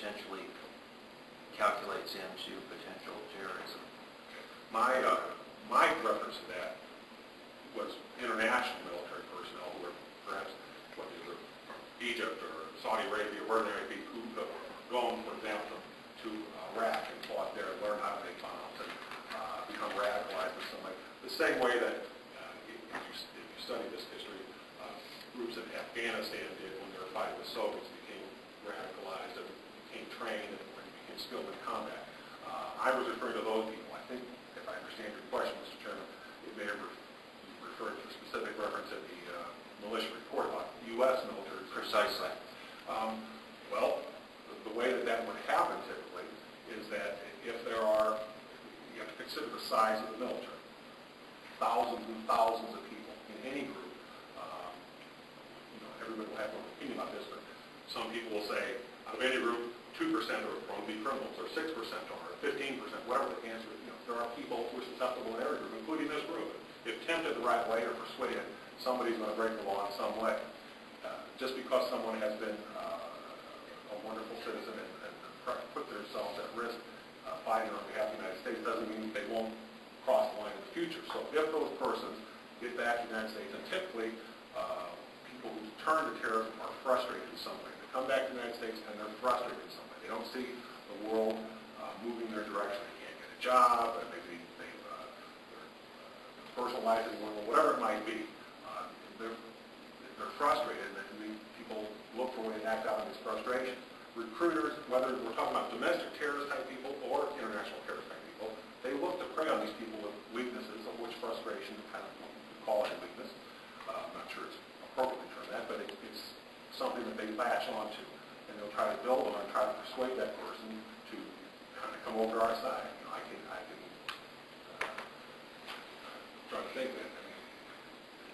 potentially calculates into potential terrorism. My reference to that was international military personnel who were perhaps, what they were from Egypt or Saudi Arabia, where they might be, who gone, for example, to Iraq and fought there and learned how to make bombs and become radicalized in some way. The same way that if you study this history, groups in Afghanistan did when they were fighting the Soviets, became radicalized and became trained and became skilled in combat. I was referring to those people. I think, if I understand your question, Mr. Chairman, it may have referred to a specific reference in the militia report about U.S. military. Precisely. Well, the way that would happen typically is that if there are, you have to consider the size of the military. Thousands and thousands of people in any group. Everybody will have an opinion about this, but some people will say, out of any group, 2% are prone to be criminals, or 6%, or 15%, whatever the answer is. There are people who are susceptible in every group, including this group. If tempted the right way or persuaded, somebody's going to break the law in some way. Just because someone has been a wonderful citizen and put themselves at risk fighting on behalf of the United States doesn't mean they won't cross the line in the future. So if those persons get back to the United States, and typically people who turn to terrorism are frustrated in some way. They come back to the United States and they're frustrated in some way. They don't see the world moving their direction. They can't get a job, or maybe they're personal life is going on, whatever it might be. They're frustrated, and people look for a way to act out on this frustration. Recruiters, whether we're talking about domestic terrorist type people or international terrorist type people, they look to prey on these people with weaknesses, of which frustration kind of call it a weakness. I'm not sure it's appropriately termed that, but it's something that they latch onto, and they'll try to build on and try to persuade that person to kind of come over to our side. I can try to think that.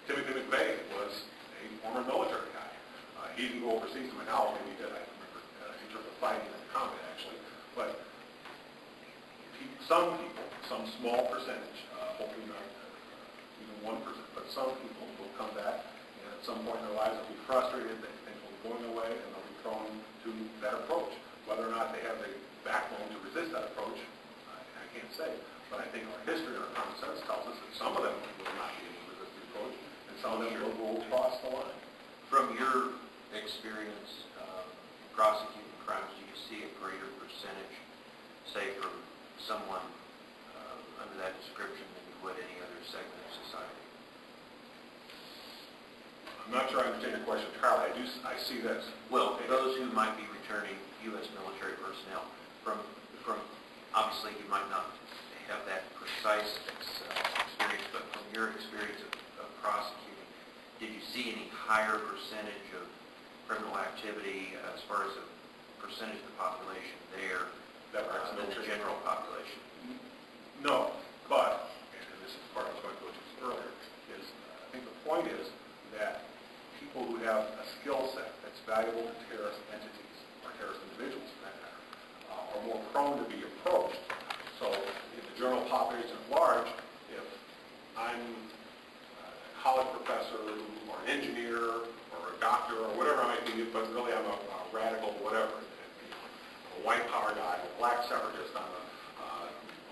Timothy McVeigh was a former military guy. He didn't go overseas to now, maybe he did, I remember, in terms of fighting and combat actually. But some people, some small percentage, hopefully not even 1%, but some people will come back and at some point in their lives they'll be frustrated, they think they'll be going away, and they'll be thrown to that approach. Whether or not they have the backbone to resist that approach, I can't say. But I think our history and our common sense tells us that some of them will not be able to resist the approach, and some of them will go across the line. From your experience prosecuting crimes, do you see a greater percentage, say, from someone under that description than you would any other segment of society? I'm not sure I understand your question entirely. I see that. Well, those who might be returning U.S. military personnel from obviously you might not have that precise experience, but from your experience of prosecuting, did you see any higher percentage of criminal activity as far as a percentage of the population there than the general population? No, but, and this is the part I was going to go to earlier, is I think the point is that people who have a skill set that's valuable to terrorist entities, or terrorist individuals for that matter, are more prone to be approached. So in the general population at large, if I'm a college professor or an engineer or a doctor or whatever I might be, but really I'm a radical whatever, a white power guy, a black separatist, I'm a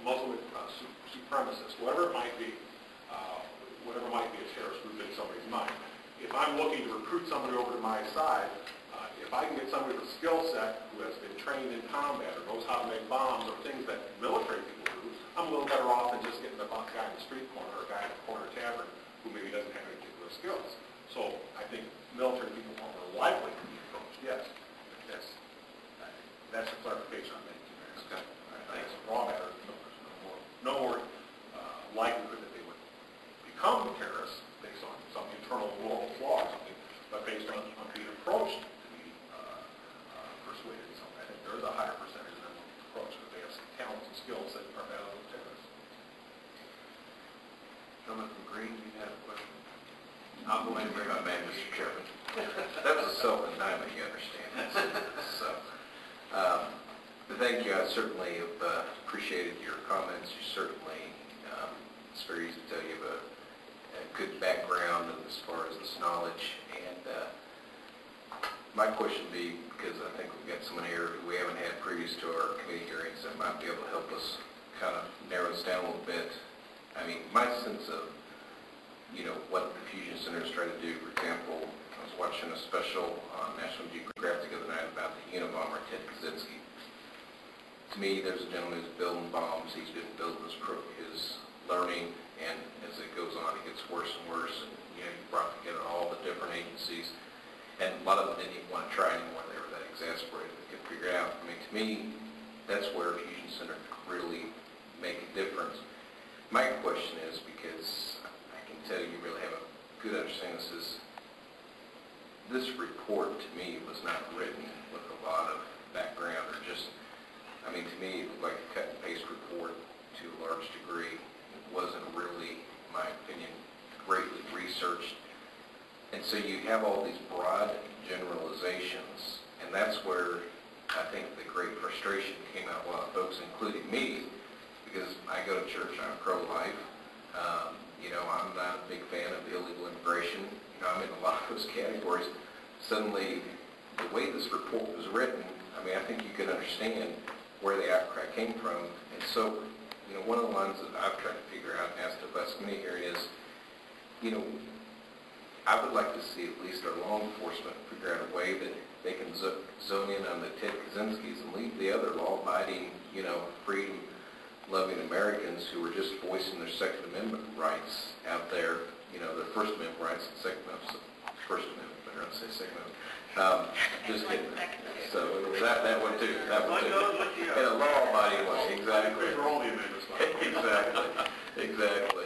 Muslim supremacist, whatever it might be a terrorist group in somebody's mind. If I'm looking to recruit somebody over to my side, if I can get somebody with a skill set who has been trained in combat or knows how to make bombs or things that military people do, I'm a little better off than just getting the guy in the street corner or a guy in the corner tavern who maybe doesn't have any particular skills. So I think military people are more likely to be approached, yes. That's the clarification I'm making. Okay. That's a raw matter. No more likelihood that they would become terrorists based on some internal moral flaw or something, but based on being approached to be persuaded in some way. I think there is a higher percentage of them approached because they have some talents and skills that are valuable to terrorists. Gentleman from Green, you had a question? I'll go ahead and bring my man, Mr. Chairman. That was a self-indictment, you understand. So, thank you. I certainly have appreciated your comments. You certainly, it's very easy to tell you have a good background as far as this knowledge. And my question would be, because I think we've got someone here who we haven't had previous to our committee hearings that might be able to help us kind of narrow this down a little bit. I mean, my sense of, what the Fusion Center is trying to do, for example, I was watching a special on National Geographic the other night about the Unabomber, Ted Kaczynski. To me, there's a gentleman who's building bombs. He's been building his learning, and as it goes on, it gets worse and worse. And he brought together all the different agencies, and a lot of them didn't even want to try anymore. They were that exasperated. They couldn't figure it out. I mean, to me, that's where Fusion Center could really make a difference. My question is, because I can tell you really have a good understanding of this report to me was not written with a lot of background or just, I mean, to me, it looked like a cut and paste report to a large degree. It wasn't really, in my opinion, greatly researched. And so you have all these broad generalizations, and that's where I think the great frustration came out a lot of folks, including me, because I go to church, I'm pro-life. I'm not a big fan of illegal immigration. I'm in a lot of those categories. Suddenly, the way this report was written, I mean, I think you could understand where the outcry came from. And so, one of the lines that I've tried to figure out and asked the last committee here is, I would like to see at least our law enforcement figure out a way that they can zone in on the Ted Kaczynskis and leave the other law-abiding, freedom-loving Americans who are just voicing their Second Amendment rights out there, their First Amendment rights and Second Amendment, First Amendment, better not say Second Amendment. Just kidding. So that one too. That one too. In a law-abiding way, exactly. All the amendments. Exactly.